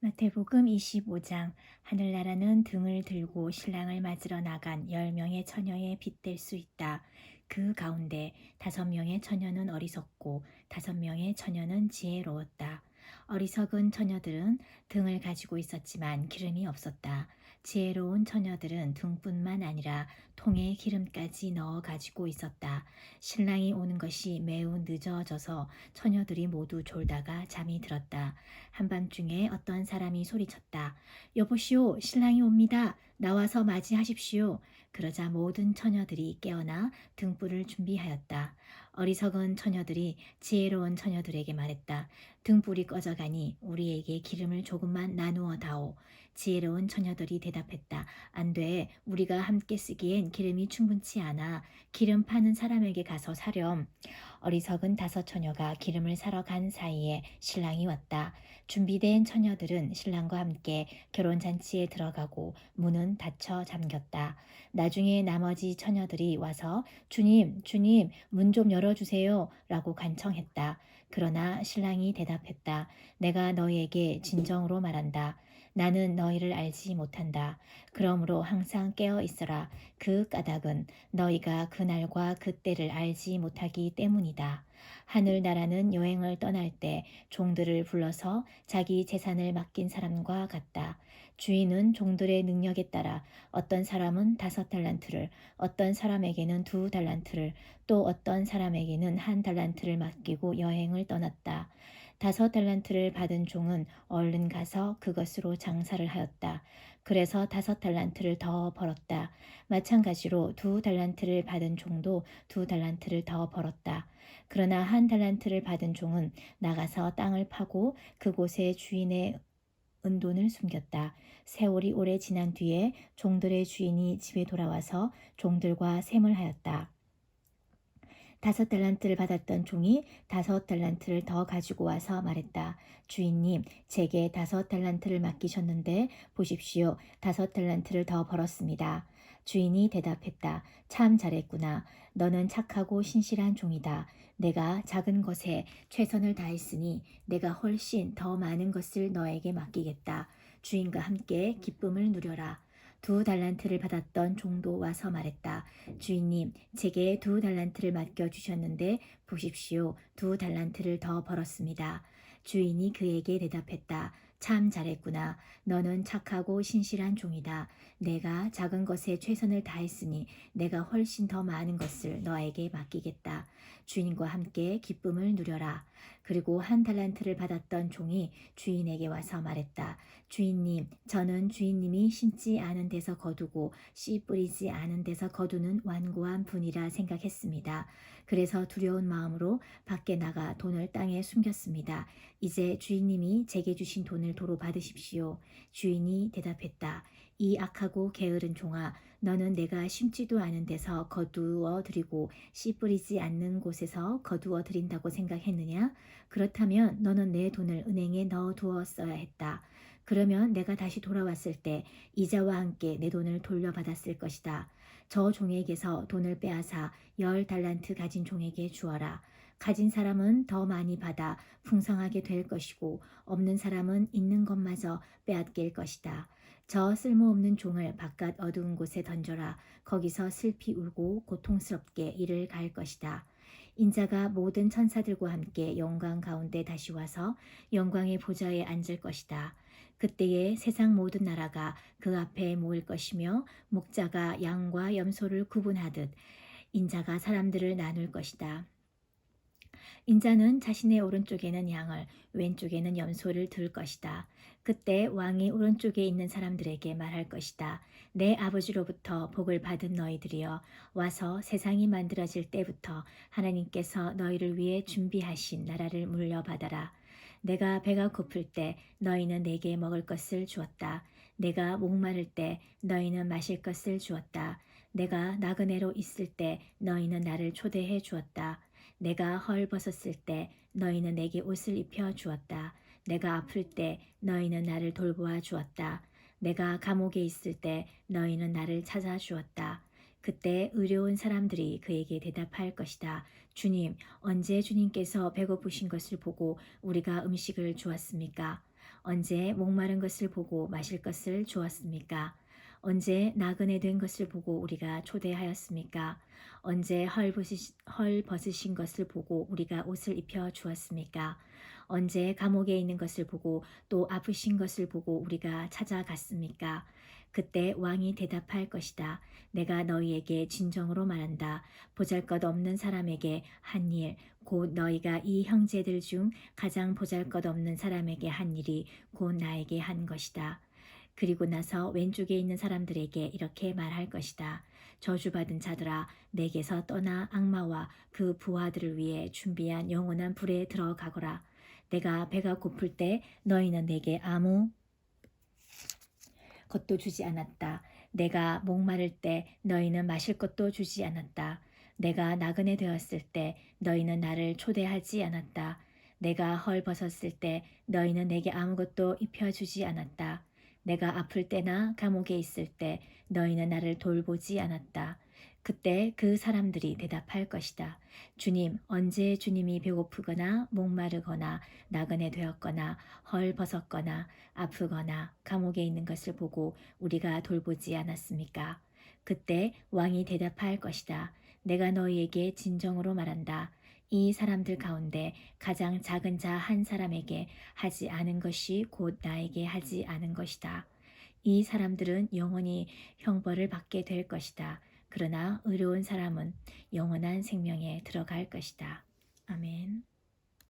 마태복음 25장. 하늘나라는 등을 들고 신랑을 맞으러 나간 10명의 처녀에 빗댈 수 있다. 그 가운데 5명의 처녀는 어리석고 5명의 처녀는 지혜로웠다. 어리석은 처녀들은 등을 가지고 있었지만 기름이 없었다. 지혜로운 처녀들은 등뿐만 아니라 통에 기름까지 넣어 가지고 있었다. 신랑이 오는 것이 매우 늦어져서 처녀들이 모두 졸다가 잠이 들었다. 한밤중에 어떤 사람이 소리쳤다. 여보시오, 신랑이 옵니다. 나와서 맞이하십시오. 그러자 모든 처녀들이 깨어나 등불을 준비하였다. 어리석은 처녀들이 지혜로운 처녀들에게 말했다. 등불이 꺼져가니 우리에게 기름을 조금만 나누어 다오. 지혜로운 처녀들이 대답했다. 안 돼. 우리가 함께 쓰기엔 기름이 충분치 않아. 기름 파는 사람에게 가서 사렴. 어리석은 5처녀가 기름을 사러 간 사이에 신랑이 왔다. 준비된 처녀들은 신랑과 함께 결혼잔치에 들어가고 문은 닫혀 잠겼다. 나중에 나머지 처녀들이 와서 주님, 주님, 문 좀 열어주세요 라고 간청했다. 그러나 신랑이 대답했다. 내가 너희에게 진정으로 말한다. 나는 너희를 알지 못한다. 그러므로 항상 깨어 있어라. 그 까닭은 너희가 그날과 그때를 알지 못하기 때문이다. 하늘나라는 여행을 떠날 때 종들을 불러서 자기 재산을 맡긴 사람과 같다. 주인은 종들의 능력에 따라 어떤 사람은 5달란트를, 어떤 사람에게는 2달란트를, 또 어떤 사람에게는 1달란트를 맡기고 여행을 떠났다. 5달란트를 받은 종은 얼른 가서 그것으로 장사를 하였다. 그래서 5달란트를 더 벌었다. 마찬가지로 2달란트를 받은 종도 2달란트를 더 벌었다. 그러나 1달란트를 받은 종은 나가서 땅을 파고 그곳에 주인의 은돈을 숨겼다. 세월이 오래 지난 뒤에 종들의 주인이 집에 돌아와서 종들과 셈을 하였다. 5달란트를 받았던 종이 5달란트를 더 가지고 와서 말했다. 주인님, 제게 5달란트를 맡기셨는데 보십시오. 5달란트를 더 벌었습니다. 주인이 대답했다. 참 잘했구나. 너는 착하고 신실한 종이다. 내가 작은 것에 최선을 다했으니 내가 훨씬 더 많은 것을 너에게 맡기겠다. 주인과 함께 기쁨을 누려라. 2달란트를 받았던 종도 와서 말했다. 주인님, 제게 2달란트를 맡겨주셨는데 보십시오. 2달란트를 더 벌었습니다. 주인이 그에게 대답했다. 참 잘했구나. 너는 착하고 신실한 종이다. 내가 작은 것에 최선을 다했으니 내가 훨씬 더 많은 것을 너에게 맡기겠다. 주인과 함께 기쁨을 누려라. 그리고 1달란트를 받았던 종이 주인에게 와서 말했다. 주인님, 저는 주인님이 심지 않은 데서 거두고 씨 뿌리지 않은 데서 거두는 완고한 분이라 생각했습니다. 그래서 두려운 마음으로 밖에 나가 돈을 땅에 숨겼습니다. 이제 주인님이 제게 주신 돈을 도로 받으십시오. 주인이 대답했다. 이 악하고 게으른 종아, 너는 내가 심지도 않은 데서 거두어 드리고 씨 뿌리지 않는 곳에서 거두어 드린다고 생각했느냐? 그렇다면 너는 내 돈을 은행에 넣어 두었어야 했다. 그러면 내가 다시 돌아왔을 때 이자와 함께 내 돈을 돌려받았을 것이다. 저 종에게서 돈을 빼앗아 10달란트 가진 종에게 주어라. 가진 사람은 더 많이 받아 풍성하게 될 것이고 없는 사람은 있는 것마저 빼앗길 것이다. 저 쓸모없는 종을 바깥 어두운 곳에 던져라. 거기서 슬피 울고 고통스럽게 이를 갈 것이다. 인자가 모든 천사들과 함께 영광 가운데 다시 와서 영광의 보좌에 앉을 것이다. 그때에 세상 모든 나라가 그 앞에 모일 것이며 목자가 양과 염소를 구분하듯 인자가 사람들을 나눌 것이다. 인자는 자신의 오른쪽에는 양을, 왼쪽에는 염소를 둘 것이다. 그때 왕이 오른쪽에 있는 사람들에게 말할 것이다. 내 아버지로부터 복을 받은 너희들이여, 와서 세상이 만들어질 때부터 하나님께서 너희를 위해 준비하신 나라를 물려받아라. 내가 배가 고플 때 너희는 내게 먹을 것을 주었다. 내가 목마를 때 너희는 마실 것을 주었다. 내가 나그네로 있을 때 너희는 나를 초대해 주었다. 내가 헐벗었을 때 너희는 내게 옷을 입혀 주었다. 내가 아플 때 너희는 나를 돌보아 주었다. 내가 감옥에 있을 때 너희는 나를 찾아 주었다. 그때 의로운 사람들이 그에게 대답할 것이다. 주님, 언제 주님께서 배고프신 것을 보고 우리가 음식을 주었습니까? 언제 목마른 것을 보고 마실 것을 주었습니까? 언제 나그네 된 것을 보고 우리가 초대하였습니까? 언제 헐벗으신 것을 보고 우리가 옷을 입혀 주었습니까? 언제 감옥에 있는 것을 보고 또 아프신 것을 보고 우리가 찾아갔습니까? 그때 왕이 대답할 것이다. 내가 너희에게 진정으로 말한다. 보잘것없는 사람에게 한 일, 곧 너희가 이 형제들 중 가장 보잘것없는 사람에게 한 일이 곧 나에게 한 것이다. 그리고 나서 왼쪽에 있는 사람들에게 이렇게 말할 것이다. 저주받은 자들아, 내게서 떠나 악마와 그 부하들을 위해 준비한 영원한 불에 들어가거라. 내가 배가 고플 때 너희는 내게 아무 것도 주지 않았다. 내가 목마를 때 너희는 마실 것도 주지 않았다. 내가 나그네 되었을 때 너희는 나를 초대하지 않았다. 내가 헐벗었을 때 너희는 내게 아무것도 입혀주지 않았다. 내가 아플 때나 감옥에 있을 때 너희는 나를 돌보지 않았다. 그때 그 사람들이 대답할 것이다. 주님, 언제 주님이 배고프거나 목마르거나 나그네 되었거나 헐벗었거나 아프거나 감옥에 있는 것을 보고 우리가 돌보지 않았습니까? 그때 왕이 대답할 것이다. 내가 너희에게 진정으로 말한다. 이 사람들 가운데 가장 작은 자 한 사람에게 하지 않은 것이 곧 나에게 하지 않은 것이다. 이 사람들은 영원히 형벌을 받게 될 것이다. 그러나 의로운 사람은 영원한 생명에 들어갈 것이다. 아멘.